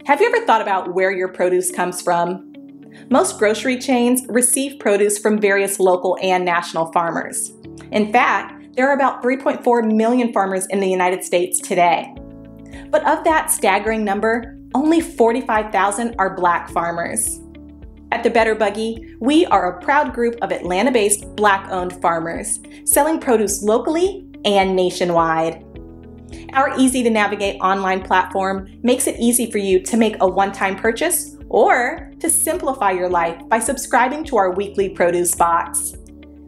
Have you ever thought about where your produce comes from? Most grocery chains receive produce from various local and national farmers. In fact, there are about 3.4 million farmers in the United States today. But of that staggering number, only 45,000 are Black farmers. At the Better Buggy, we are a proud group of Atlanta-based Black-owned farmers, selling produce locally and nationwide. Our easy-to-navigate online platform makes it easy for you to make a one-time purchase or to simplify your life by subscribing to our weekly produce box.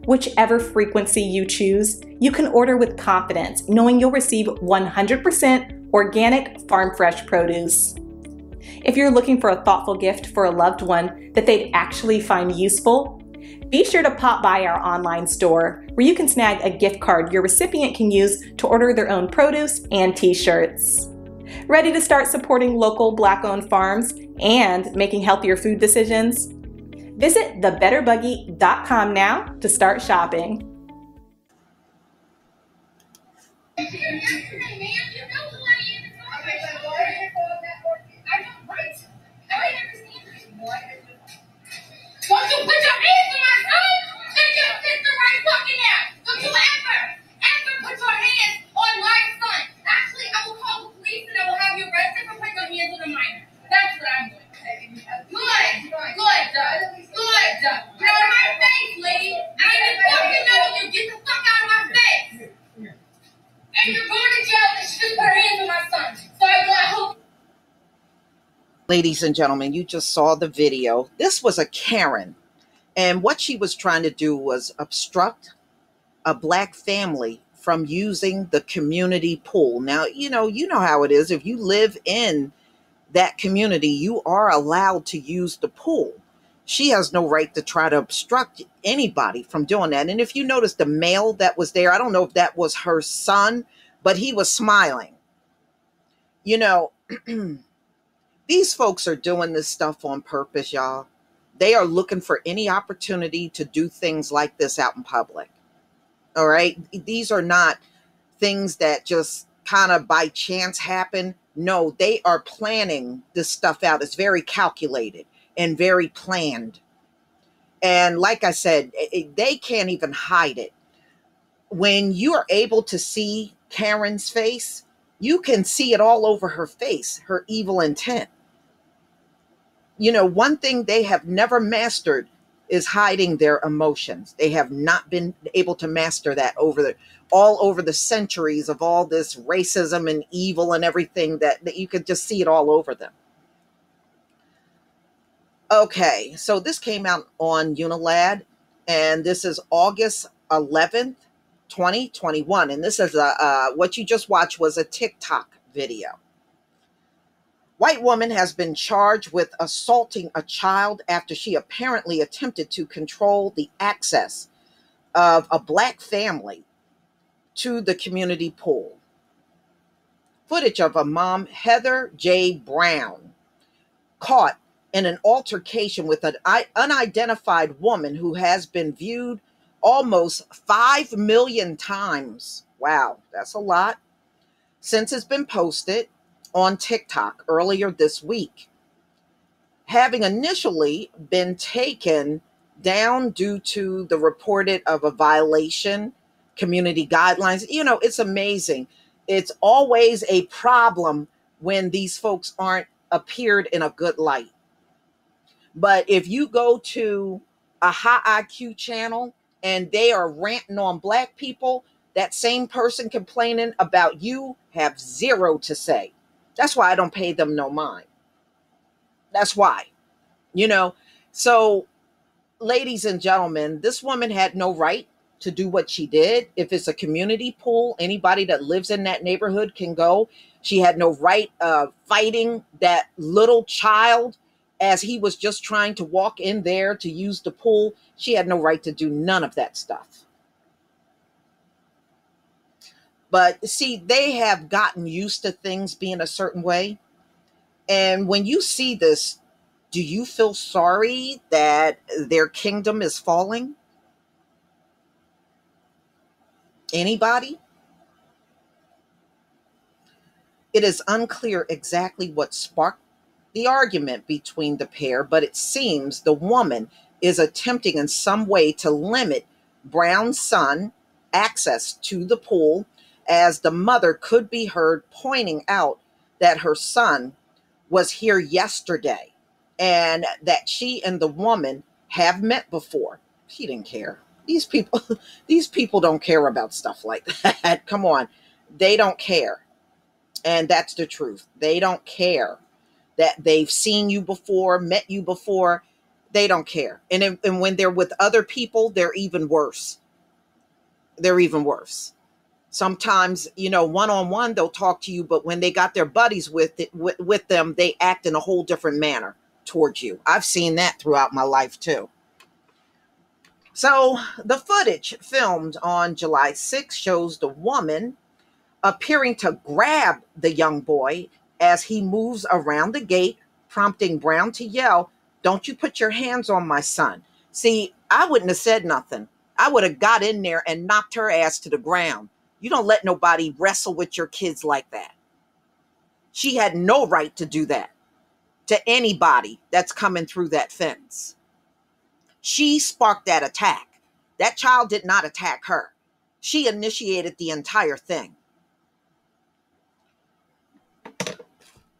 Whichever frequency you choose, you can order with confidence, knowing you'll receive 100% organic, farm-fresh produce. If you're looking for a thoughtful gift for a loved one that they'd actually find useful, be sure to pop by our online store where you can snag a gift card your recipient can use to order their own produce and t-shirts. Ready to start supporting local Black-owned farms and making healthier food decisions? Visit thebetterbuggy.com now to start shopping. Don't you put your hands on my son? Take your sister right fucking now. Don't you ever put your hands on my son. Actually, I will call the police and I will have you arrested for putting your hands on a minor. That's what I'm doing. Good. Get out of my face, lady. I even fucking know you. Get the fuck out of my face. And you're going to jail and she just put her hands on my son. So I hope. Ladies and gentlemen, you just saw the video. This was a Karen, and what she was trying to do was obstruct a Black family from using the community pool. Now, you know how it is. If you live in that community, you are allowed to use the pool. She has no right to try to obstruct anybody from doing that. And if you notice the male that was there, I don't know if that was her son, but he was smiling. You know, these folks are doing this stuff on purpose, y'all. They are looking for any opportunity to do things like this out in public. All right. These are not things that just kind of by chance happen. No, they are planning this stuff out. It's very calculated and very planned. And like I said, they can't even hide it. When you are able to see Karen's face, you can see it all over her face, her evil intent. You know, one thing they have never mastered is hiding their emotions. They have not been able to master that all over the centuries of all this racism and evil and everything that you could just see it all over them. Okay, so this came out on Unilad, and this is August 11th, 2021. And this is what you just watched was a TikTok video. White woman has been charged with assaulting a child after she apparently attempted to control the access of a Black family to the community pool. Footage of a mom, Heather J. Brown, caught in an altercation with an unidentified woman who has been viewed almost 5 million times. Wow, that's a lot. Since it's been posted on TikTok earlier this week, having initially been taken down due to the reported of a violation, community guidelines. You know, it's amazing. It's always a problem when these folks aren't appeared in a good light. But if you go to a high IQ channel and they are ranting on Black people, that same person complaining about you have zero to say. That's why I don't pay them no mind. That's why, you know. So, ladies and gentlemen, this woman had no right to do what she did. If it's a community pool, anybody that lives in that neighborhood can go. She had no right fighting that little child as he was just trying to walk in there to use the pool. She had no right to do none of that stuff. But see, they have gotten used to things being a certain way. And when you see this, do you feel sorry that their kingdom is falling? Anybody? It is unclear exactly what sparked the argument between the pair, but it seems the woman is attempting in some way to limit Brown's son access to the pool, as the mother could be heard pointing out that her son was here yesterday and that she and the woman have met before. She didn't care. These people, these people don't care about stuff like that. Come on. They don't care. And that's the truth. They don't care that they've seen you before, met you before. They don't care. And when they're with other people, they're even worse. They're even worse. Sometimes, one-on-one, they'll talk to you, but when they got their buddies with them, they act in a whole different manner towards you. I've seen that throughout my life too. So the footage filmed on July 6th shows the woman appearing to grab the young boy as he moves around the gate, prompting Brown to yell, "Don't you put your hands on my son." See, I wouldn't have said nothing. I would have got in there and knocked her ass to the ground. You don't let nobody wrestle with your kids like that. She had no right to do that to anybody that's coming through that fence. She sparked that attack. That child did not attack her. She initiated the entire thing.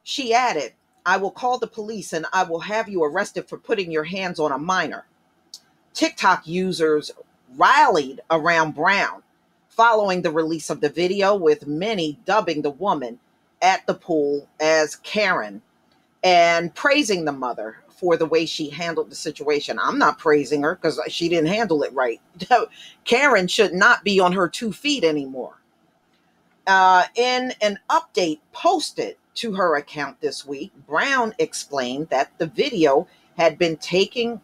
She added, "I will call the police and I will have you arrested for putting your hands on a minor." TikTok users rallied around Brown following the release of the video, with many dubbing the woman at the pool as Karen and praising the mother for the way she handled the situation. I'm not praising her because she didn't handle it right. Karen should not be on her 2 feet anymore. In an update posted to her account this week, Brown explained that the video had been taken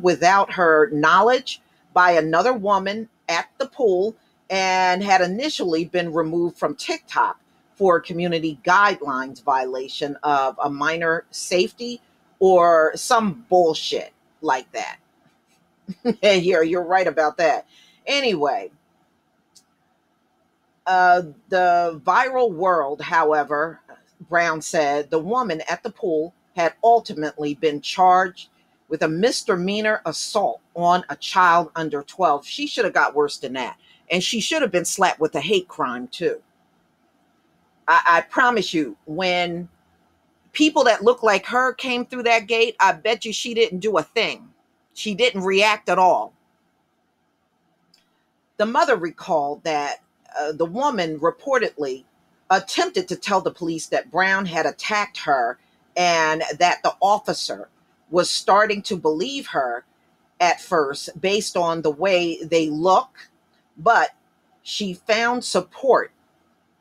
without her knowledge by another woman at the pool and had initially been removed from TikTok for a community guidelines violation of a minor safety or some bullshit like that. You're right about that. Anyway, the viral world, however, Brown said the woman at the pool had ultimately been charged with a misdemeanor assault on a child under 12. She should have got worse than that. And she should have been slapped with a hate crime too. I promise you, when people that look like her came through that gate, I bet you she didn't do a thing. She didn't react at all. The mother recalled that the woman reportedly attempted to tell the police that Brown had attacked her and that the officer was starting to believe her at first based on the way they look, but she found support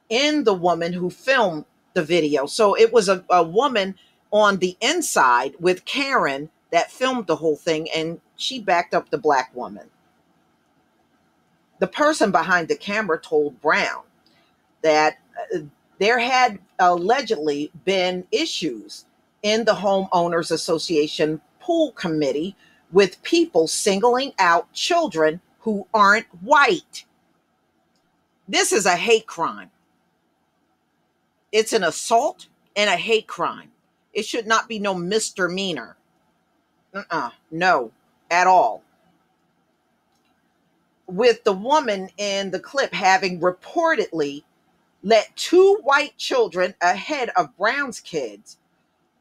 in the woman who filmed the video. So it was a woman on the inside with Karen that filmed the whole thing, and she backed up the black woman. The person behind the camera told Brown that there had allegedly been issues in the Homeowners Association pool committee with people singling out children who aren't white. This is a hate crime. It's an assault and a hate crime. It should not be no misdemeanor. No, at all. With the woman in the clip having reportedly let 2 white children ahead of Brown's kids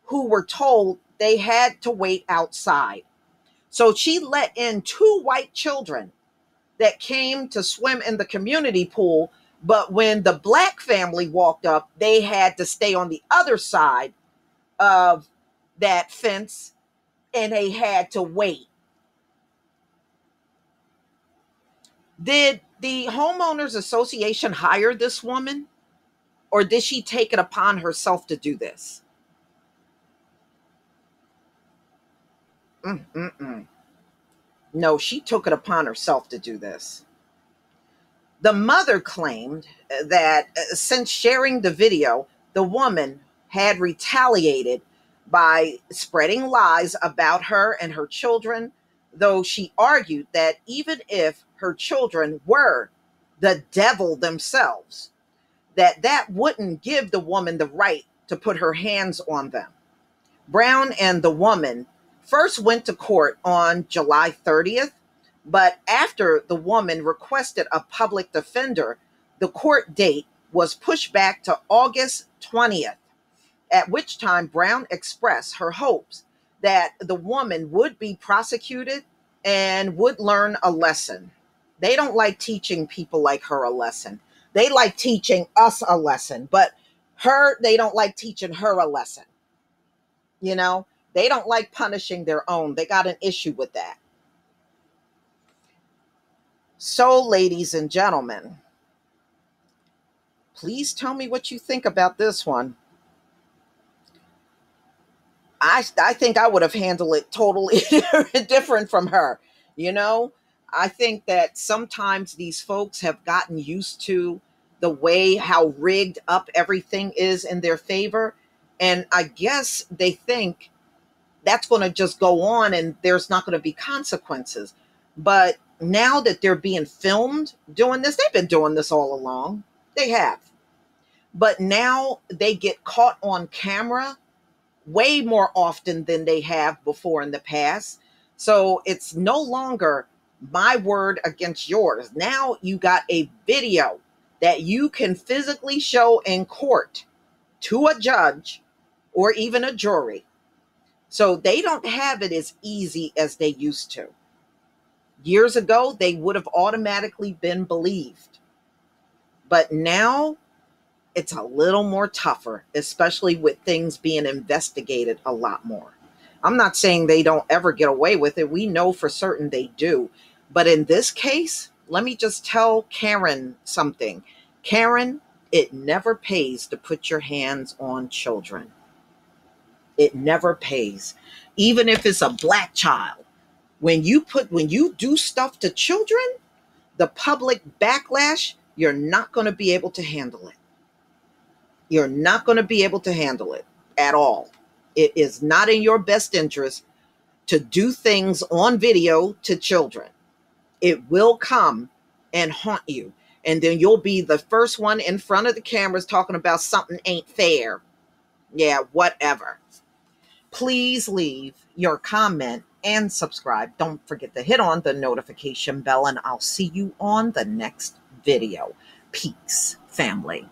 who were told they had to wait outside. So she let in 2 white children that came to swim in the community pool, but when the black family walked up, they had to stay on the other side of that fence and they had to wait. Did the Homeowners Association hire this woman, or did she take it upon herself to do this? No, she took it upon herself to do this. The mother claimed that since sharing the video, the woman had retaliated by spreading lies about her and her children, though she argued that even if her children were the devil themselves, that wouldn't give the woman the right to put her hands on them. Brown and the woman first went to court on July 30th, but after the woman requested a public defender, the court date was pushed back to August 20th, at which time Brown expressed her hopes that the woman would be prosecuted and would learn a lesson. They don't like teaching people like her a lesson. They like teaching us a lesson, but they don't like teaching her a lesson. You know, they don't like punishing their own. They got an issue with that. So, ladies and gentlemen, please tell me what you think about this one. I think I would have handled it totally different from her. You know, I think that sometimes these folks have gotten used to the way how rigged up everything is in their favor. And I guess they think that's going to just go on and there's not going to be consequences. But now that they're being filmed doing this, they've been doing this all along. They have. But now they get caught on camera way more often than they have before in the past. So it's no longer my word against yours. Now you got a video that you can physically show in court to a judge or even a jury. So they don't have it as easy as they used to. Years ago, they would have automatically been believed. But now it's a little more tougher, especially with things being investigated a lot more. I'm not saying they don't ever get away with it. We know for certain they do. But in this case, let me just tell Karen something. Karen, it never pays to put your hands on children. It never pays. Even if it's a black child. When you do stuff to children, the public backlash, you're not going to be able to handle it. You're not going to be able to handle it at all. It is not in your best interest to do things on video to children. It will come and haunt you. And then you'll be the first one in front of the cameras talking about something ain't fair. Yeah, whatever. Please leave your comment and subscribe. Don't forget to hit on the notification bell, and I'll see you on the next video. Peace, family.